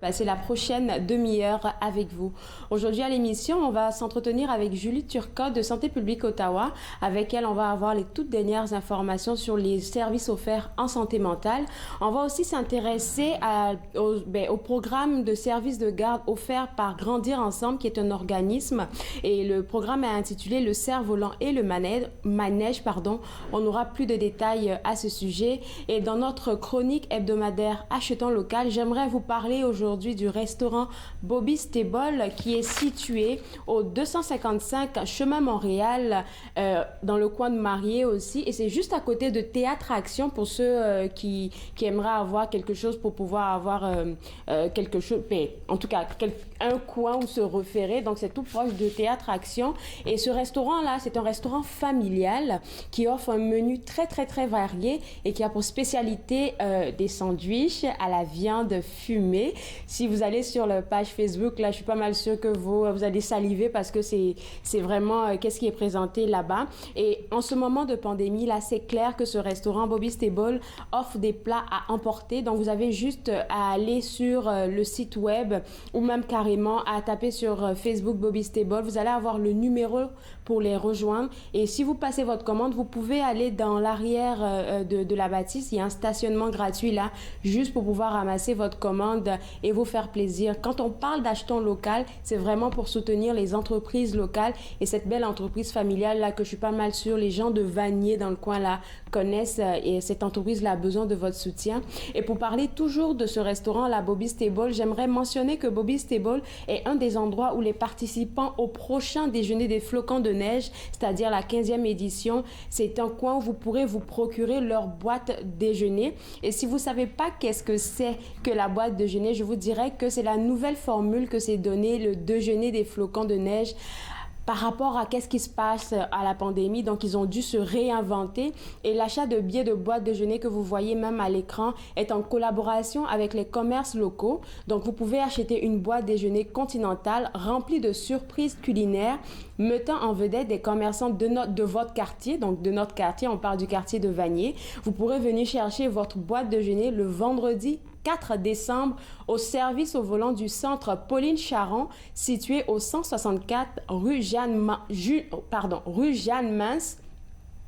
passer la prochaine demi-heure avec vous. Aujourd'hui à l'émission, on va s'entretenir avec Julie Turcotte de Santé publique Ottawa. Avec elle, on va avoir les toutes dernières informations sur les services offerts en santé mentale. On va aussi s'intéresser au programme de services de garde offert par Grandir Ensemble, qui est un organisme. Et le programme est intitulé Le cerf-volant et le manège. On aura plus de détails à ce sujet. Et dans notre chronique hebdomadaire Achetons local, j'aimerais vous parler aujourd'hui du restaurant Bobby's Table qui est situé au 255 chemin Montréal dans le coin de Marié aussi, et c'est juste à côté de Théâtre Action pour ceux qui aimeraient avoir quelque chose pour pouvoir avoir quelque chose, en tout cas un coin où se référer. Donc c'est tout proche de Théâtre Action, et ce restaurant là, c'est un restaurant familial qui offre un menu très très très varié et qui a pour spécialité des sandwichs à la viande fumée. Si vous allez sur la page Facebook, là, je suis pas mal sûre que vous allez saliver parce que c'est vraiment qu'est-ce qui est présenté là-bas. Et en ce moment de pandémie, là, c'est clair que ce restaurant Bobby's Table offre des plats à emporter. Donc, vous avez juste à aller sur le site web ou même carrément à taper sur Facebook Bobby's Table. Vous allez avoir le numéro pour les rejoindre. Et si vous passez votre commande, vous pouvez aller dans l'arrière de la bâtisse. Il y a un stationnement gratuit là, juste pour pouvoir ramasser votre commande et vous faire plaisir. Quand on parle d'achetons local, c'est vraiment pour soutenir les entreprises locales et cette belle entreprise familiale là que je suis pas mal sûre les gens de Vanier dans le coin là connaissent, et cette entreprise là a besoin de votre soutien. Et pour parler toujours de ce restaurant là, Bobby's Table, j'aimerais mentionner que Bobby's Table est un des endroits où les participants au prochain déjeuner des flocons de neige, c'est-à-dire la 15e édition, c'est un coin où vous pourrez vous procurer leur boîte déjeuner. Et si vous savez pas qu'est-ce que c'est que la boîte déjeuner, je vous dirais que c'est la nouvelle formule que s'est donné le déjeuner des flocons de neige par rapport à qu'est-ce qui se passe à la pandémie. Donc, ils ont dû se réinventer, et l'achat de billets de boîte déjeuner que vous voyez même à l'écran est en collaboration avec les commerces locaux. Donc, vous pouvez acheter une boîte déjeuner continentale remplie de surprises culinaires mettant en vedette des commerçants de votre quartier. Donc, de notre quartier, on parle du quartier de Vanier. Vous pourrez venir chercher votre boîte déjeuner le vendredi 4 décembre au service au volant du centre Pauline Charon, situé au 164 rue Jeanne Mance,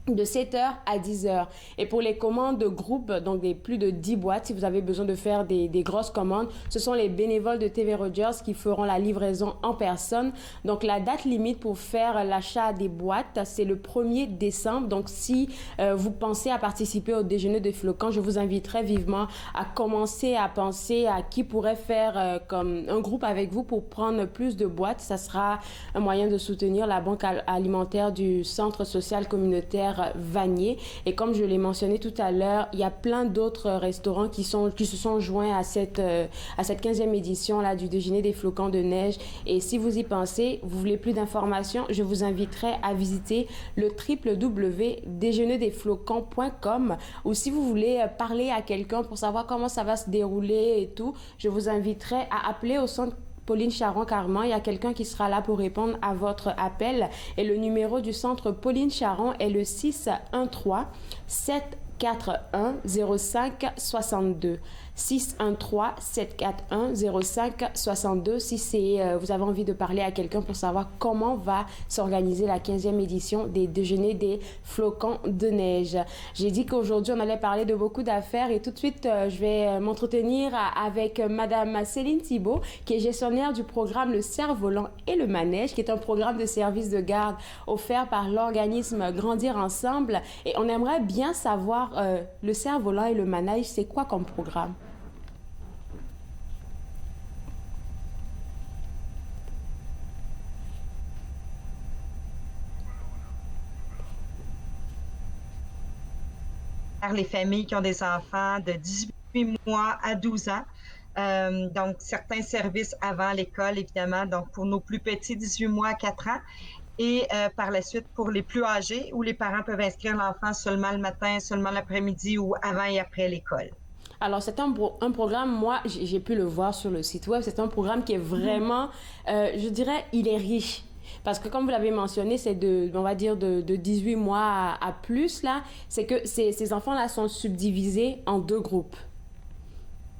de 7h à 10h. Et pour les commandes de groupe, donc des plus de 10 boîtes, si vous avez besoin de faire des grosses commandes, ce sont les bénévoles de TV Rogers qui feront la livraison en personne. Donc la date limite pour faire l'achat des boîtes, c'est le 1er décembre. Donc si vous pensez à participer au déjeuner de flocons, je vous inviterai vivement à commencer à penser à qui pourrait faire comme un groupe avec vous pour prendre plus de boîtes. Ça sera un moyen de soutenir la banque alimentaire du centre social communautaire Vanier. Et comme je l'ai mentionné tout à l'heure, il y a plein d'autres restaurants qui se sont joints à cette 15e édition là du déjeuner des flocons de neige. Et si vous y pensez, vous voulez plus d'informations, je vous inviterai à visiter le www.déjeunerdesflocons.com, ou si vous voulez parler à quelqu'un pour savoir comment ça va se dérouler et tout, je vous inviterai à appeler au centre Pauline Charon Carman. Il y a quelqu'un qui sera là pour répondre à votre appel. Et le numéro du centre Pauline Charon est le 613-741-0562. 613-741-0562. Si vous avez envie de parler à quelqu'un pour savoir comment va s'organiser la 15e édition des déjeuners des flocons de neige. J'ai dit qu'aujourd'hui, on allait parler de beaucoup d'affaires, et tout de suite, je vais m'entretenir avec Madame Céline Thibault, qui est gestionnaire du programme Le cerf-volant et le manège, qui est un programme de service de garde offert par l'organisme Grandir Ensemble. Et on aimerait bien savoir, le cerf-volant et le manège, c'est quoi comme programme? Les familles qui ont des enfants de 18 mois à 12 ans. Donc, certains services avant l'école, évidemment, donc pour nos plus petits, 18 mois à 4 ans. Et par la suite, pour les plus âgés, où les parents peuvent inscrire l'enfant seulement le matin, seulement l'après-midi ou avant et après l'école. Alors, c'est un programme, moi, j'ai pu le voir sur le site web, c'est un programme qui est vraiment, je dirais, il est riche. Parce que comme vous l'avez mentionné, c'est on va dire de 18 mois à plus, là. C'est que ces enfants-là sont subdivisés en 2 groupes.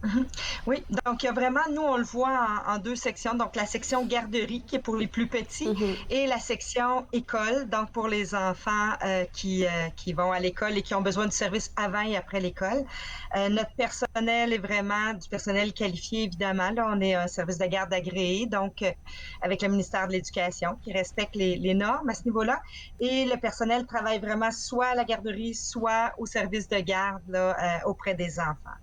Mhm. Oui, donc il y a vraiment, nous, on le voit en deux sections. Donc, la section garderie, qui est pour les plus petits, Mhm. et la section école, donc pour les enfants qui vont à l'école et qui ont besoin de services avant et après l'école. Notre personnel est vraiment du personnel qualifié, évidemment. Là, on est un service de garde agréé, donc avec le ministère de l'Éducation, qui respecte les normes à ce niveau-là. Et le personnel travaille vraiment soit à la garderie, soit au service de garde là, auprès des enfants.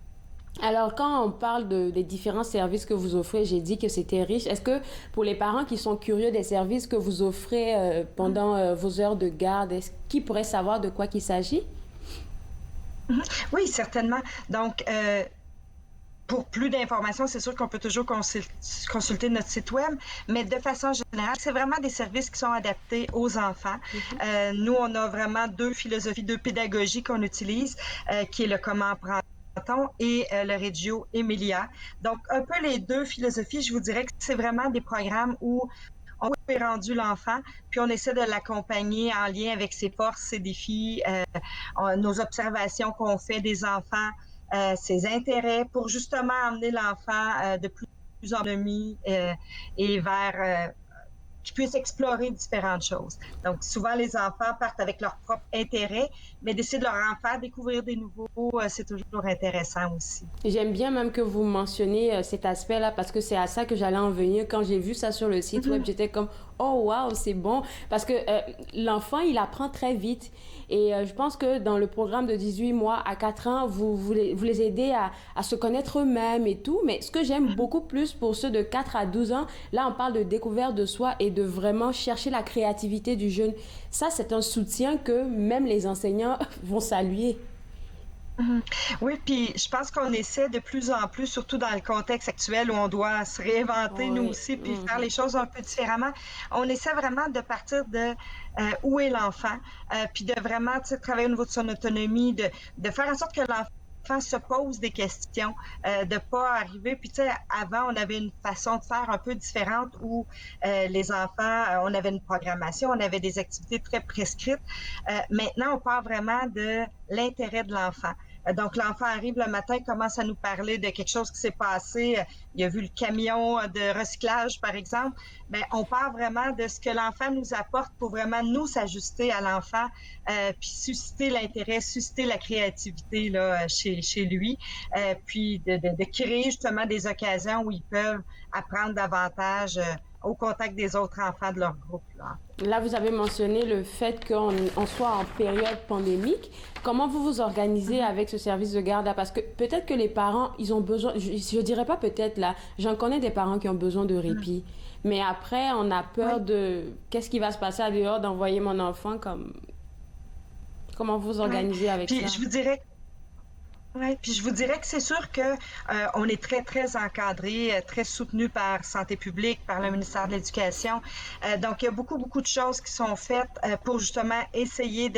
Alors, quand on parle des différents services que vous offrez, j'ai dit que c'était riche. Est-ce que pour les parents qui sont curieux des services que vous offrez pendant vos heures de garde, est-ce qu'ils pourraient savoir de quoi qu'il s'agit? Mhm. Oui, certainement. Donc, pour plus d'informations, c'est sûr qu'on peut toujours consulter notre site web, mais de façon générale, c'est vraiment des services qui sont adaptés aux enfants. Nous, on a vraiment deux philosophies, deux pédagogies qu'on utilise, qui est le comment apprend-on et le Reggio Emilia. Donc, un peu les deux philosophies, je vous dirais que c'est vraiment des programmes où on est rendu l'enfant, puis on essaie de l'accompagner en lien avec ses forces, ses défis, nos observations qu'on fait des enfants, ses intérêts, pour justement amener l'enfant de plus en demi et vers qui puissent explorer différentes choses. Donc, souvent, les enfants partent avec leur propre intérêt, mais d'essayer de leur en faire découvrir des nouveaux, c'est toujours intéressant aussi. J'aime bien même que vous mentionnez cet aspect-là parce que c'est à ça que j'allais en venir. Quand j'ai vu ça sur le site web, Mhm. j'étais comme, oh wow, c'est bon. Parce que l'enfant, il apprend très vite. Et je pense que dans le programme de 18 mois à 4 ans, vous les aidez à se connaître eux-mêmes et tout. Mais ce que j'aime beaucoup plus pour ceux de 4 à 12 ans, là, on parle de découverte de soi et de vraiment chercher la créativité du jeune. Ça, c'est un soutien que même les enseignants vont saluer. Mhm. Oui, puis je pense qu'on essaie de plus en plus, surtout dans le contexte actuel où on doit se réinventer nous Oui. aussi, puis faire Mhm. les choses un peu différemment. On essaie vraiment de partir de où est l'enfant, puis de vraiment travailler au niveau de son autonomie, de faire en sorte que l'enfant se pose des questions, de pas arriver. Puis tu sais, avant, on avait une façon de faire un peu différente où les enfants, on avait une programmation, on avait des activités très prescrites. Maintenant, on part vraiment de l'intérêt de l'enfant. Donc, l'enfant arrive le matin, commence à nous parler de quelque chose qui s'est passé. Il a vu le camion de recyclage, par exemple. Mais on part vraiment de ce que l'enfant nous apporte pour vraiment nous s'ajuster à l'enfant, puis susciter l'intérêt, susciter la créativité là, chez lui, puis de créer justement des occasions où ils peuvent apprendre davantage au contact des autres enfants de leur groupe. Là. Là, vous avez mentionné le fait qu'on soit en période pandémique. Comment vous vous organisez avec ce service de garde là? Parce que peut-être que les parents, ils ont besoin, je dirais pas peut-être là, j'en connais des parents qui ont besoin de répit. Mais après, on a peur Oui. de qu'est-ce qui va se passer à dehors d'envoyer mon enfant comme... Comment vous vous Ouais. organisez avec Puis ça? je vous dirais Ouais, puis je vous dirais que c'est sûr que on est très très encadré, très soutenu par Santé publique, par le ministère de l'Éducation. Donc il y a beaucoup de choses qui sont faites pour justement essayer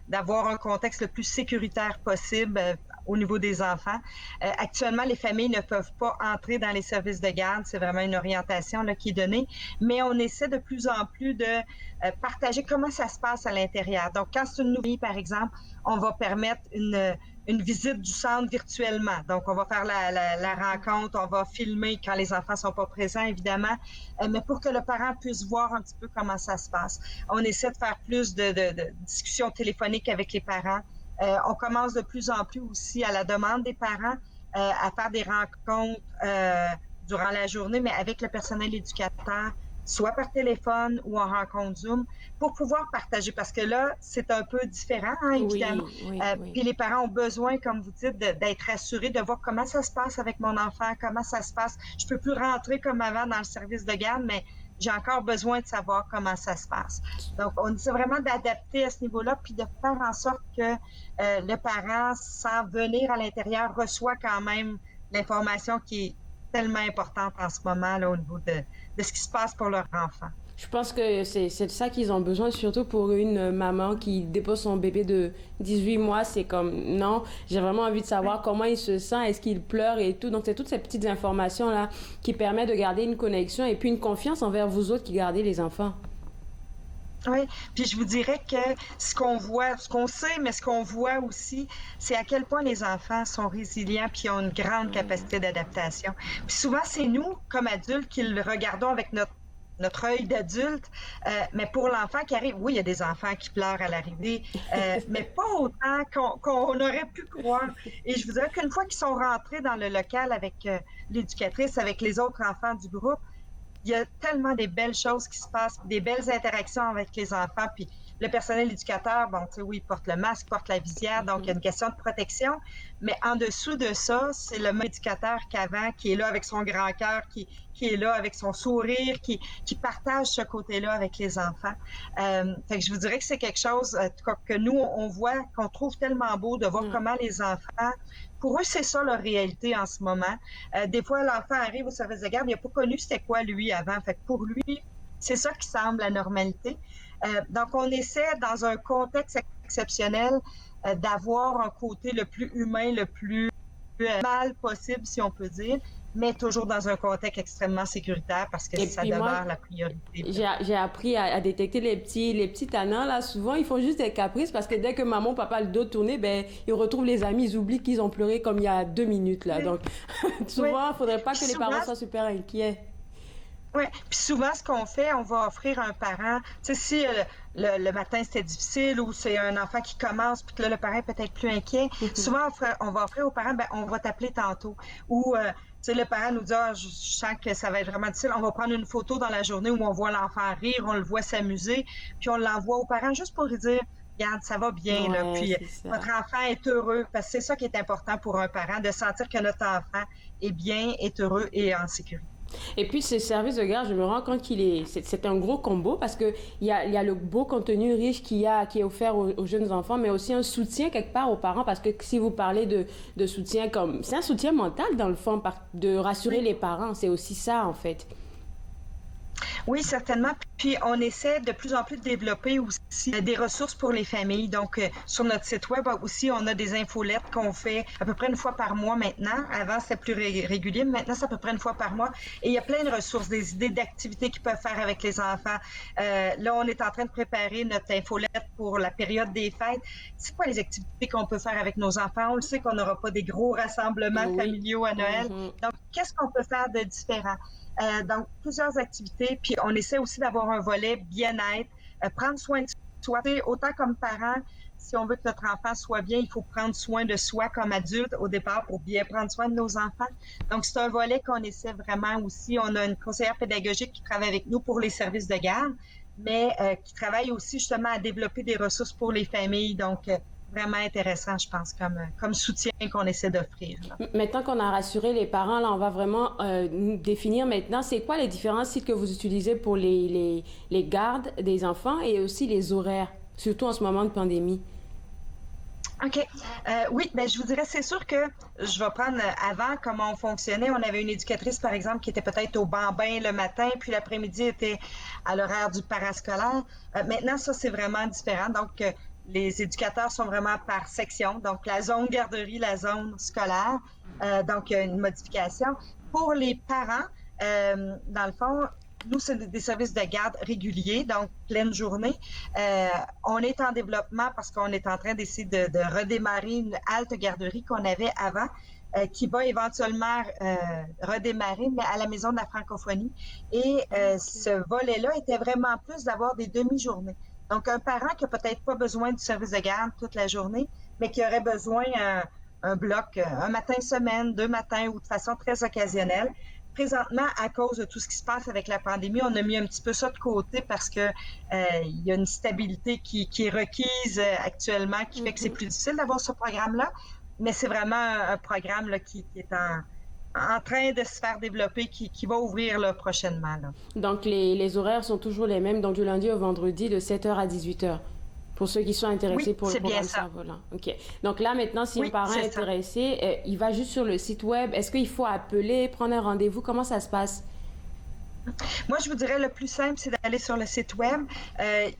d'avoir un contexte le plus sécuritaire possible au niveau des enfants. Actuellement, les familles ne peuvent pas entrer dans les services de garde, c'est vraiment une orientation là, qui est donnée, mais on essaie de plus en plus de partager comment ça se passe à l'intérieur. Donc quand c'est une nouvelle, par exemple, on va permettre une visite du centre virtuellement. Donc, on va faire la rencontre, on va filmer quand les enfants sont pas présents, évidemment, mais pour que le parent puisse voir un petit peu comment ça se passe. On essaie de faire plus de discussions téléphoniques avec les parents. On commence de plus en plus aussi, à la demande des parents, à faire des rencontres durant la journée, mais avec le personnel éducateur, soit par téléphone ou en rencontre Zoom, pour pouvoir partager. Parce que là, c'est un peu différent, hein, évidemment. Oui, oui, oui. Puis les parents ont besoin, comme vous dites, d'être assurés, de voir comment ça se passe avec mon enfant, comment ça se passe. Je peux plus rentrer comme avant dans le service de garde, mais j'ai encore besoin de savoir comment ça se passe. Donc, on essaie vraiment d'adapter à ce niveau-là, puis de faire en sorte que le parent, sans venir à l'intérieur, reçoit quand même l'information qui est tellement importante en ce moment là, au niveau de ce qui se passe pour leur enfant. Je pense que c'est de ça qu'ils ont besoin, surtout pour une maman qui dépose son bébé de 18 mois. C'est comme, non, j'ai vraiment envie de savoir comment il se sent, est-ce qu'il pleure et tout. Donc, c'est toutes ces petites informations-là qui permettent de garder une connexion et puis une confiance envers vous autres qui gardez les enfants. Oui, puis je vous dirais que ce qu'on voit, ce qu'on sait, mais ce qu'on voit aussi, c'est à quel point les enfants sont résilients puis ont une grande capacité d'adaptation. Puis souvent, c'est nous, comme adultes, qui le regardons avec notre œil d'adulte, mais pour l'enfant qui arrive, oui, il y a des enfants qui pleurent à l'arrivée, mais pas autant qu'on aurait pu croire. Et je vous dirais qu'une fois qu'ils sont rentrés dans le local avec l'éducatrice, avec les autres enfants du groupe, il y a tellement des belles choses qui se passent, des belles interactions avec les enfants. Puis le personnel éducateur, bon, tu sais, oui, porte le masque, porte la visière, donc il y a une question de protection. Mais en dessous de ça, c'est le même éducateur qu'avant qui est là avec son grand cœur, qui est là avec son sourire, qui partage ce côté-là avec les enfants. Fait que je vous dirais que c'est quelque chose que nous, on voit, qu'on trouve tellement beau de voir comment les enfants, pour eux, c'est ça leur réalité en ce moment. Des fois, l'enfant arrive au service de garde, il n'a pas connu c'était quoi lui avant. Fait que pour lui, c'est ça qui semble la normalité. Donc, on essaie, dans un contexte exceptionnel, d'avoir un côté le plus humain, le plus mal possible, si on peut dire, mais toujours dans un contexte extrêmement sécuritaire parce que ça demeure la priorité. J'ai appris à détecter les petits tannants, là. Souvent, ils font juste des caprices parce que dès que maman ou papa a le dos tourné, ben, ils retrouvent les amis, ils oublient qu'ils ont pleuré comme il y a 2 minutes, là. Donc, souvent, il ne faudrait pas que les parents soient super inquiets. Oui, puis souvent, ce qu'on fait, on va offrir à un parent, tu sais, si le matin c'était difficile ou c'est un enfant qui commence puis que là, le parent est peut-être plus inquiet, souvent, on va offrir aux parents, ben, on va t'appeler tantôt. Ou, tu sais, le parent nous dit, je sens que ça va être vraiment difficile, on va prendre une photo dans la journée où on voit l'enfant rire, on le voit s'amuser, puis on l'envoie aux parents juste pour lui dire, regarde, ça va bien, là, puis votre enfant est heureux, parce que c'est ça qui est important pour un parent, de sentir que notre enfant est bien, est heureux et en sécurité. Et puis, ce service de garde, je me rends compte c'est un gros combo parce qu'il y a le beau contenu riche qui est offert aux jeunes enfants, mais aussi un soutien quelque part aux parents parce que si vous parlez de soutien c'est un soutien mental dans le fond, de rassurer les parents, c'est aussi ça en fait. Oui, certainement. Puis, on essaie de plus en plus de développer aussi des ressources pour les familles. Donc, sur notre site web aussi, on a des infolettes qu'on fait à peu près une fois par mois maintenant. Avant, c'était plus régulier, mais maintenant, c'est à peu près une fois par mois. Et il y a plein de ressources, des idées d'activités qu'ils peuvent faire avec les enfants. Là, on est en train de préparer notre infolette pour la période des fêtes. C'est quoi les activités qu'on peut faire avec nos enfants? On le sait qu'on n'aura pas des gros rassemblements familiaux à Noël. Donc, qu'est-ce qu'on peut faire de différent? Donc, plusieurs activités, puis on essaie aussi d'avoir un volet bien-être, prendre soin de soi. Autant comme parent, si on veut que notre enfant soit bien, il faut prendre soin de soi comme adulte au départ pour bien prendre soin de nos enfants. Donc, c'est un volet qu'on essaie vraiment aussi. On a une conseillère pédagogique qui travaille avec nous pour les services de garde, mais qui travaille aussi justement à développer des ressources pour les familles. Donc, vraiment intéressant, je pense, comme soutien qu'on essaie d'offrir. Maintenant qu'on a rassuré les parents, là, on va vraiment définir maintenant, c'est quoi les différents sites que vous utilisez pour les gardes des enfants et aussi les horaires, surtout en ce moment de pandémie? OK. Oui, ben je vous dirais, c'est sûr que je vais prendre avant comment on fonctionnait. On avait une éducatrice, par exemple, qui était peut-être au bambin le matin, puis l'après-midi était à l'horaire du parascolaire. Maintenant, ça, c'est vraiment différent. Donc, les éducateurs sont vraiment par section, donc la zone garderie, la zone scolaire. Donc, il y a une modification. Pour les parents, dans le fond, nous, c'est des services de garde réguliers, donc pleine journée. On est en développement parce qu'on est en train d'essayer de redémarrer une halte garderie qu'on avait avant, qui va éventuellement redémarrer, mais à la Maison de la francophonie. Et ce volet-là était vraiment plus d'avoir des demi-journées. Donc, un parent qui n'a peut-être pas besoin du service de garde toute la journée, mais qui aurait besoin un bloc, un matin semaine, 2 matins ou de façon très occasionnelle. Présentement, à cause de tout ce qui se passe avec la pandémie, on a mis un petit peu ça de côté parce que il y a une stabilité qui est requise actuellement, qui fait que c'est plus difficile d'avoir ce programme-là. Mais c'est vraiment un programme là, qui est en train de se faire développer, qui va ouvrir là, prochainement. Là. Donc, les horaires sont toujours les mêmes, donc du lundi au vendredi, de 7h à 18h, pour ceux qui sont intéressés pour le programme Cerf-Volant. OK. Donc là, maintenant, si un parent est intéressé, il va juste sur le site web. Est-ce qu'il faut appeler, prendre un rendez-vous? Comment ça se passe? Moi, je vous dirais le plus simple, c'est d'aller sur le site web.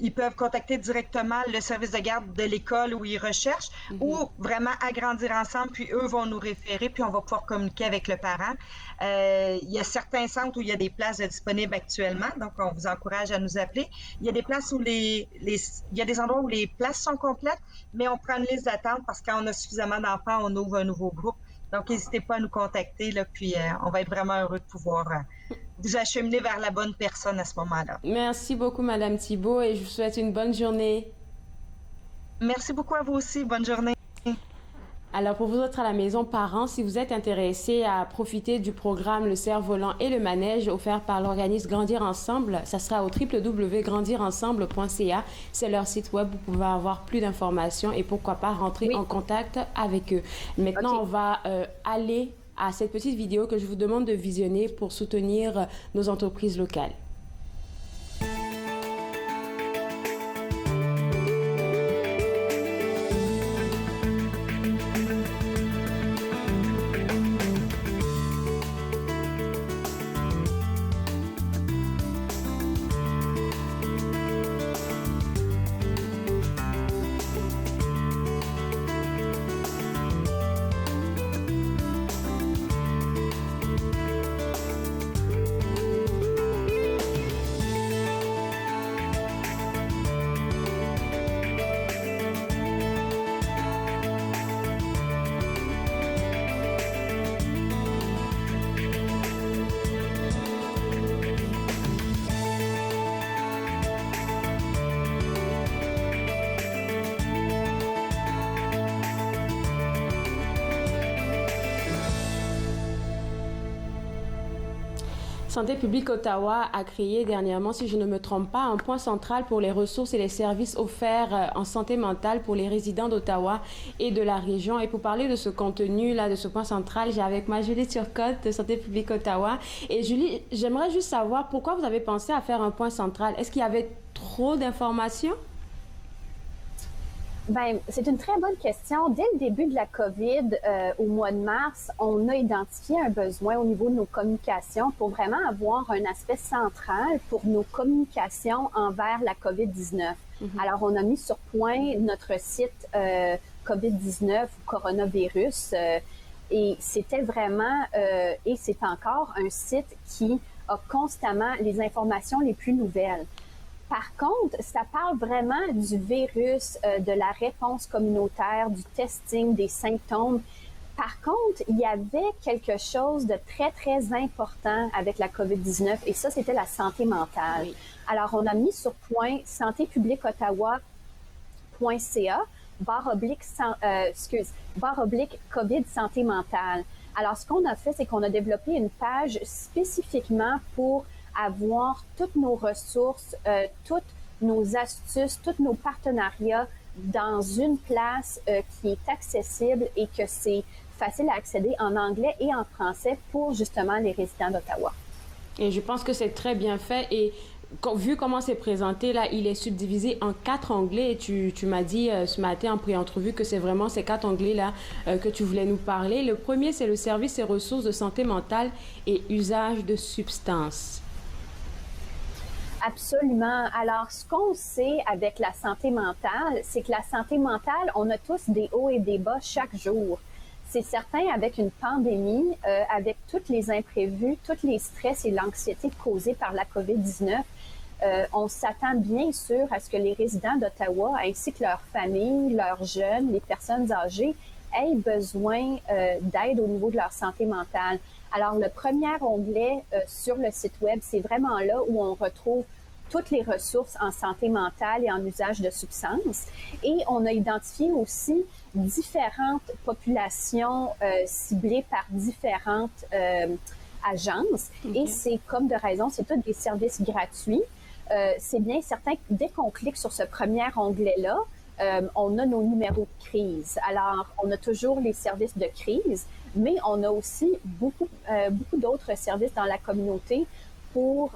Ils peuvent contacter directement le service de garde de l'école où ils recherchent ou vraiment agrandir ensemble, puis eux vont nous référer, puis on va pouvoir communiquer avec le parent. Il y a certains centres où il y a des places disponibles actuellement, donc on vous encourage à nous appeler. Il y a des places où il y a des endroits où les places sont complètes, mais on prend une liste d'attente parce que quand on a suffisamment d'enfants, on ouvre un nouveau groupe. Donc, n'hésitez pas à nous contacter, là, puis on va être vraiment heureux de pouvoir vous acheminer vers la bonne personne à ce moment-là. Merci beaucoup, Madame Thibault, et je vous souhaite une bonne journée. Merci beaucoup à vous aussi. Bonne journée. Alors pour vous autres à la maison, parents, si vous êtes intéressés à profiter du programme Le Cerf-Volant et le Manège offert par l'organisme Grandir Ensemble, ça sera au www.grandirensemble.ca. C'est leur site web, vous pouvez avoir plus d'informations et pourquoi pas rentrer en contact avec eux. Maintenant, on va aller à cette petite vidéo que je vous demande de visionner pour soutenir nos entreprises locales. Santé publique Ottawa a créé dernièrement, si je ne me trompe pas, un point central pour les ressources et les services offerts en santé mentale pour les résidents d'Ottawa et de la région. Et pour parler de ce contenu-là, de ce point central, j'ai avec moi Julie Turcotte de Santé publique Ottawa. Et Julie, j'aimerais juste savoir pourquoi vous avez pensé à faire un point central. Est-ce qu'il y avait trop d'informations? Bien, c'est une très bonne question. Dès le début de la COVID, au mois de mars, on a identifié un besoin au niveau de nos communications pour vraiment avoir un aspect central pour nos communications envers la COVID-19. Alors, on a mis sur point notre site COVID-19 ou coronavirus et c'était vraiment, et c'est encore un site qui a constamment les informations les plus nouvelles. Par contre, ça parle vraiment du virus, de la réponse communautaire, du testing, des symptômes. Par contre, il y avait quelque chose de très, très important avec la COVID-19 et ça, c'était la santé mentale. Oui. Alors, on a mis sur point santépubliqueottawa.ca // COVID santé mentale. Alors, ce qu'on a fait, c'est qu'on a développé une page spécifiquement pour avoir toutes nos ressources, toutes nos astuces, tous nos partenariats dans une place qui est accessible et que c'est facile à accéder en anglais et en français pour justement les résidents d'Ottawa. Et je pense que c'est très bien fait et vu comment c'est présenté, là, il est subdivisé en 4 onglets et tu m'as dit ce matin en pré-entrevue que c'est vraiment ces 4 onglets-là que tu voulais nous parler. Le premier, c'est le service et ressources de santé mentale et usage de substances. Absolument. Alors, ce qu'on sait avec la santé mentale, c'est que la santé mentale, on a tous des hauts et des bas chaque jour. C'est certain, avec une pandémie, avec tous les imprévus, tous les stress et l'anxiété causés par la COVID-19, on s'attend bien sûr à ce que les résidents d'Ottawa, ainsi que leurs familles, leurs jeunes, les personnes âgées, aient besoin d'aide au niveau de leur santé mentale. Alors, le premier onglet sur le site web, c'est vraiment là où on retrouve toutes les ressources en santé mentale et en usage de substances. Et on a identifié aussi différentes populations ciblées par différentes agences. Et c'est comme de raison, c'est tous des services gratuits. C'est bien certain que dès qu'on clique sur ce premier onglet-là, on a nos numéros de crise. Alors, on a toujours les services de crise, mais on a aussi beaucoup d'autres services dans la communauté pour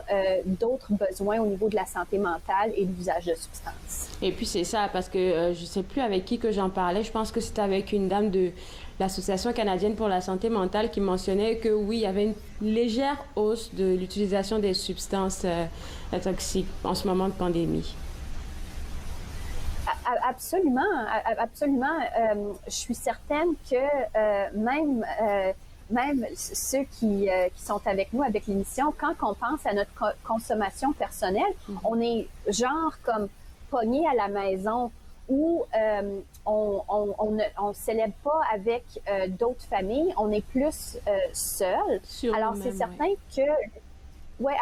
d'autres besoins au niveau de la santé mentale et de l'usage de substances. Et puis c'est ça, parce que je ne sais plus avec qui que j'en parlais, je pense que c'était avec une dame de l'Association canadienne pour la santé mentale qui mentionnait que oui, il y avait une légère hausse de l'utilisation des substances toxiques en ce moment de pandémie. Absolument, absolument. Je suis certaine que même ceux qui sont avec nous, avec l'émission, quand on pense à notre consommation personnelle, on est genre comme pogné à la maison où on ne célèbre pas avec d'autres familles, on est plus seul. Alors c'est certain que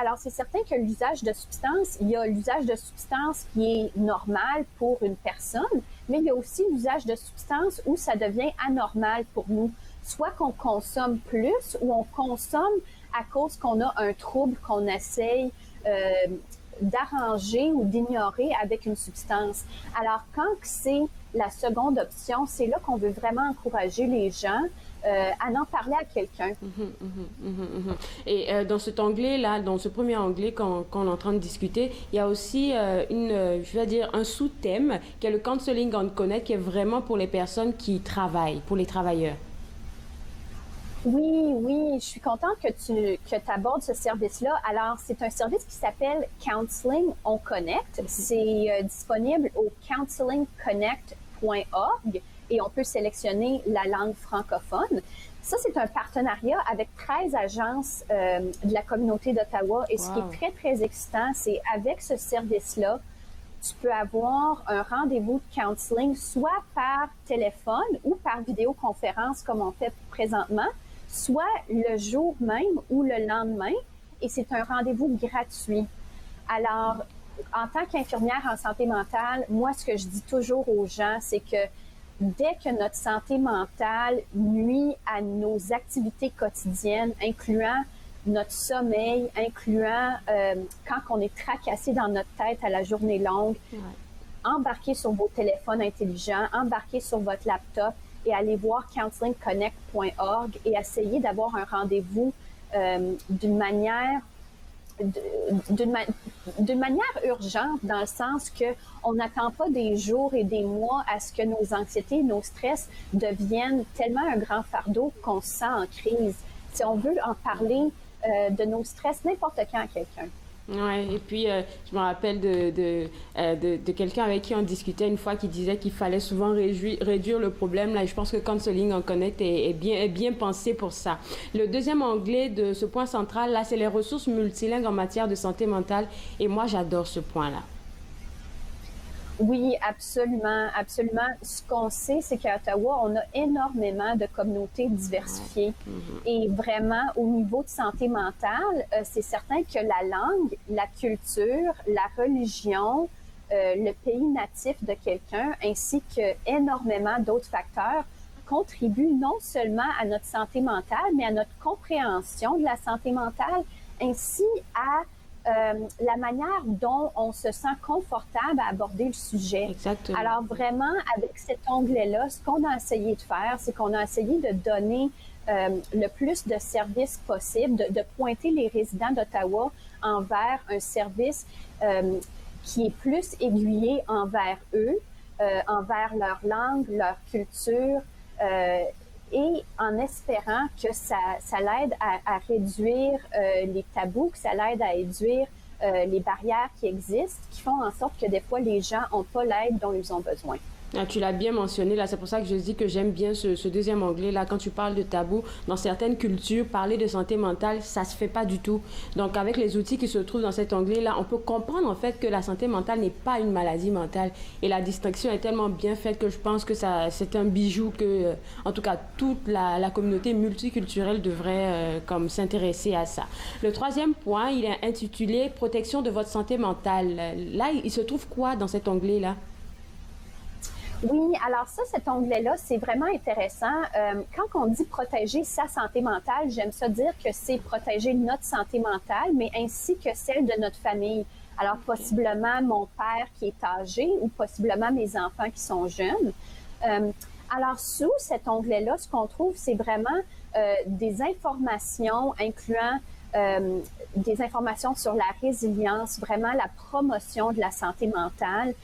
alors c'est certain que l'usage de substances, il y a l'usage de substances qui est normal pour une personne, mais il y a aussi l'usage de substances où ça devient anormal pour nous. Soit qu'on consomme plus ou on consomme à cause qu'on a un trouble qu'on essaye d'arranger ou d'ignorer avec une substance. Alors, quand c'est la seconde option, c'est là qu'on veut vraiment encourager les gens à en parler à quelqu'un. Et dans cet onglet-là, dans ce premier onglet qu'on est en train de discuter, il y a aussi je vais dire, un sous-thème qui est le Counseling on Connect, qui est vraiment pour les personnes qui travaillent, pour les travailleurs. Oui, je suis contente que tu abordes ce service-là. Alors, c'est un service qui s'appelle Counseling on Connect. C'est disponible au counselingconnect.org et on peut sélectionner la langue francophone. Ça, c'est un partenariat avec 13 agences de la communauté d'Ottawa. Et ce qui est très, très excitant, c'est avec ce service-là, tu peux avoir un rendez-vous de counseling soit par téléphone ou par vidéoconférence comme on fait présentement, soit le jour même ou le lendemain, et c'est un rendez-vous gratuit. Alors, en tant qu'infirmière en santé mentale, moi, ce que je dis toujours aux gens, c'est que dès que notre santé mentale nuit à nos activités quotidiennes, incluant notre sommeil, incluant quand on est tracassé dans notre tête à la journée longue, embarquez sur vos téléphones intelligents, embarquez sur votre laptop, et aller voir counselingconnect.org et essayer d'avoir un rendez-vous d'une manière urgente, dans le sens que on n'attend pas des jours et des mois à ce que nos anxiétés, nos stress deviennent tellement un grand fardeau qu'on se sent en crise. Si on veut en parler de nos stress n'importe quand à quelqu'un. Ouais, et puis je me rappelle de quelqu'un avec qui on discutait une fois qui disait qu'il fallait souvent réduire le problème. Là, et je pense que Counseling on Connect est bien pensé pour ça. Le deuxième onglet de ce point central, là, c'est les ressources multilingues en matière de santé mentale. Et moi, j'adore ce point-là. Oui, absolument, absolument. Ce qu'on sait, c'est qu'à Ottawa, on a énormément de communautés diversifiées. Et vraiment, au niveau de santé mentale, c'est certain que la langue, la culture, la religion, le pays natif de quelqu'un, ainsi que énormément d'autres facteurs, contribuent non seulement à notre santé mentale, mais à notre compréhension de la santé mentale, ainsi à la manière dont on se sent confortable à aborder le sujet. Exactement. Alors vraiment, avec cet onglet-là, ce qu'on a essayé de faire, c'est qu'on a essayé de donner le plus de services possible, de pointer les résidents d'Ottawa envers un service qui est plus aiguillé envers eux, envers leur langue, leur culture, et en espérant que ça l'aide à réduire les tabous, que ça l'aide à réduire les barrières qui existent, qui font en sorte que des fois, les gens n'ont pas l'aide dont ils ont besoin. Ah, tu l'as bien mentionné, là, c'est pour ça que je dis que j'aime bien ce deuxième onglet, là, quand tu parles de tabou, dans certaines cultures, parler de santé mentale, ça se fait pas du tout. Donc, avec les outils qui se trouvent dans cet onglet-là, on peut comprendre, en fait, que la santé mentale n'est pas une maladie mentale. Et la distinction est tellement bien faite que je pense que c'est un bijou que, en tout cas, toute la communauté multiculturelle devrait, comme, s'intéresser à ça. Le troisième point, il est intitulé « Protection de votre santé mentale ». Là, il se trouve quoi dans cet onglet-là? Oui, alors ça, cet onglet-là, c'est vraiment intéressant. Quand on dit protéger sa santé mentale, j'aime ça dire que c'est protéger notre santé mentale, mais ainsi que celle de notre famille. Alors, possiblement mon père qui est âgé ou possiblement mes enfants qui sont jeunes. Alors, sous cet onglet-là, ce qu'on trouve, c'est vraiment des informations incluant des informations sur la résilience, vraiment la promotion de la santé mentale.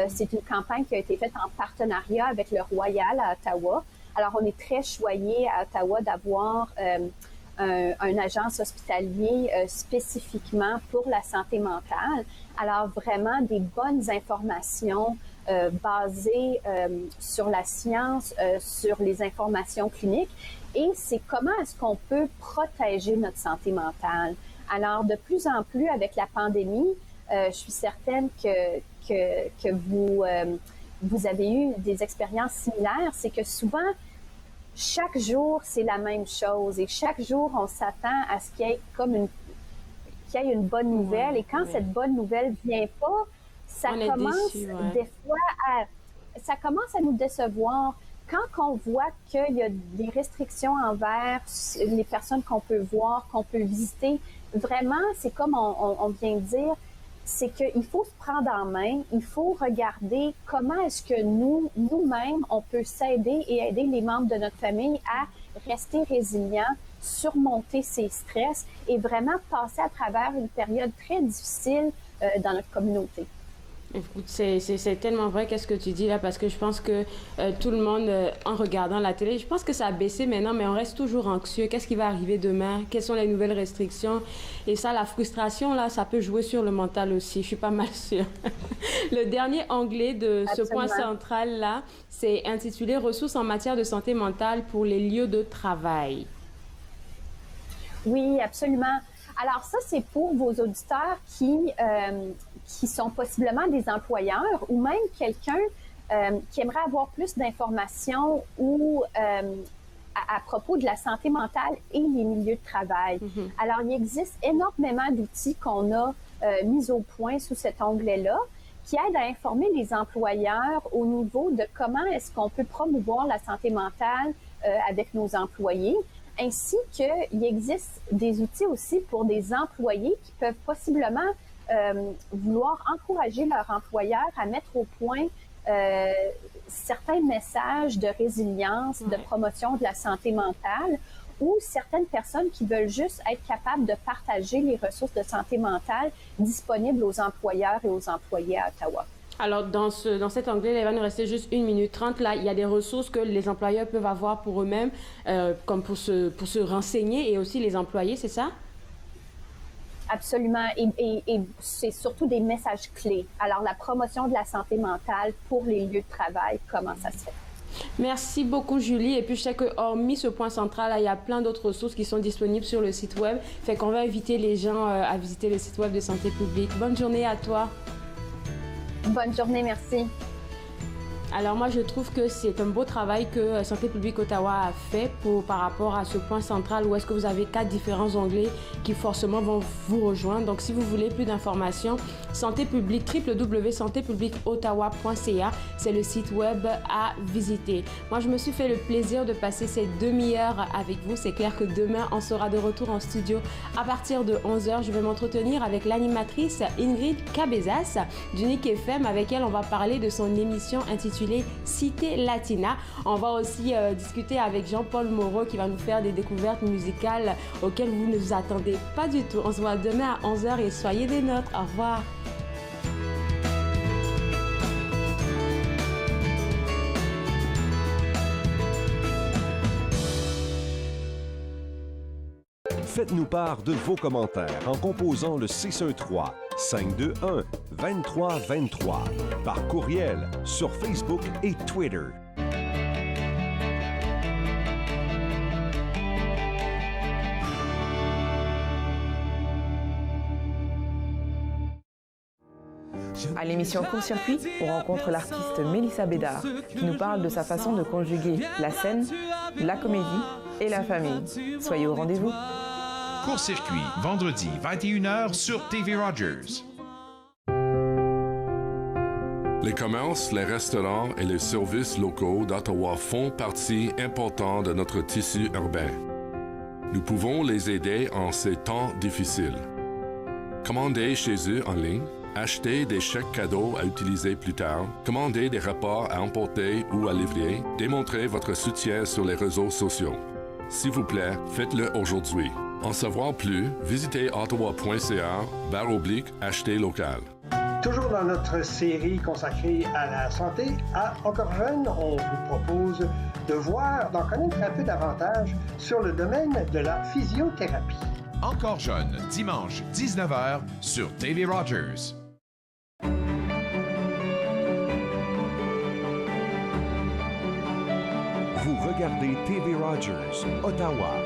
C'est une campagne qui a été faite en partenariat avec le Royal à Ottawa. Alors, on est très choyés à Ottawa d'avoir un agence hospitalier spécifiquement pour la santé mentale. Alors, vraiment des bonnes informations basées sur la science, sur les informations cliniques. Et c'est comment est-ce qu'on peut protéger notre santé mentale. Alors, de plus en plus, avec la pandémie, je suis certaine que vous avez eu des expériences similaires. C'est que souvent, chaque jour, c'est la même chose. Et chaque jour, on s'attend à ce qu'il y ait qu'il y ait une bonne nouvelle. Et quand cette bonne nouvelle vient pas, ça commence des fois ça commence à nous décevoir. Quand on voit qu'il y a des restrictions envers les personnes qu'on peut voir, qu'on peut visiter, vraiment, c'est comme on vient de dire, c'est qu'il faut se prendre en main, il faut regarder comment est-ce que nous-mêmes, on peut s'aider et aider les membres de notre famille à rester résilients, surmonter ses stress et vraiment passer à travers une période très difficile dans notre communauté. Écoute, c'est tellement vrai qu'est-ce que tu dis là, parce que je pense que tout le monde, en regardant la télé, je pense que ça a baissé maintenant, mais on reste toujours anxieux. Qu'est-ce qui va arriver demain? Quelles sont les nouvelles restrictions? Et ça, la frustration, là, ça peut jouer sur le mental aussi. Je suis pas mal sûre. Le dernier onglet de ce point central là, c'est intitulé « Ressources en matière de santé mentale pour les lieux de travail ». Oui, absolument. Alors ça, c'est pour vos auditeurs qui sont possiblement des employeurs ou même quelqu'un qui aimerait avoir plus d'informations ou à propos de la santé mentale et les milieux de travail. Alors, il existe énormément d'outils qu'on a mis au point sous cet onglet-là qui aident à informer les employeurs au niveau de comment est-ce qu'on peut promouvoir la santé mentale avec nos employés, ainsi qu'il existe des outils aussi pour des employés qui peuvent possiblement vouloir encourager leur employeur à mettre au point certains messages de résilience, de promotion de la santé mentale, ou certaines personnes qui veulent juste être capables de partager les ressources de santé mentale disponibles aux employeurs et aux employés à Ottawa. Alors, dans cet onglet, il va nous rester juste 1 minute 30. Là, il y a des ressources que les employeurs peuvent avoir pour eux-mêmes, comme pour se renseigner, et aussi les employés, c'est ça? Absolument. Et c'est surtout des messages clés. Alors, la promotion de la santé mentale pour les lieux de travail, comment ça se fait? Merci beaucoup, Julie. Et puis, je sais que hormis ce point central, là, il y a plein d'autres ressources qui sont disponibles sur le site web. Fait qu'on va inviter les gens à visiter le site web de Santé publique. Bonne journée à toi. Bonne journée, merci. Alors moi, je trouve que c'est un beau travail que Santé publique Ottawa a fait par rapport à ce point central où est-ce que vous avez 4 différents onglets qui forcément vont vous rejoindre. Donc si vous voulez plus d'informations, Santé publique, www.santépubliqueottawa.ca, c'est le site web à visiter. Moi, je me suis fait le plaisir de passer cette demi-heure avec vous. C'est clair que demain, on sera de retour en studio à partir de 11h. Je vais m'entretenir avec l'animatrice Ingrid Cabezas d'Unique FM. Avec elle, on va parler de son émission intitulée Cité Latina. On va aussi discuter avec Jean-Paul Moreau qui va nous faire des découvertes musicales auxquelles vous ne vous attendez pas du tout. On se voit demain à 11h et soyez des nôtres. Au revoir. Faites-nous part de vos commentaires en composant le 613-521-2323 par courriel sur Facebook et Twitter. À l'émission Court-Circuit, on rencontre l'artiste Mélissa Bédard qui nous parle de sa façon de conjuguer la scène, la comédie et la famille. Soyez au rendez-vous. Court-Circuit, vendredi 21h sur TV Rogers. Les commerces, les restaurants et les services locaux d'Ottawa font partie importante de notre tissu urbain. Nous pouvons les aider en ces temps difficiles. Commandez chez eux en ligne, achetez des chèques cadeaux à utiliser plus tard, commandez des repas à emporter ou à livrer, démontrez votre soutien sur les réseaux sociaux. S'il vous plaît, faites-le aujourd'hui. En savoir plus, visitez ottawa.ca/acheter local. Toujours dans notre série consacrée à la santé, à Encore jeune, on vous propose d'en connaître un peu davantage sur le domaine de la physiothérapie. Encore jeune, dimanche 19h sur TV Rogers. Vous regardez TV Rogers, Ottawa.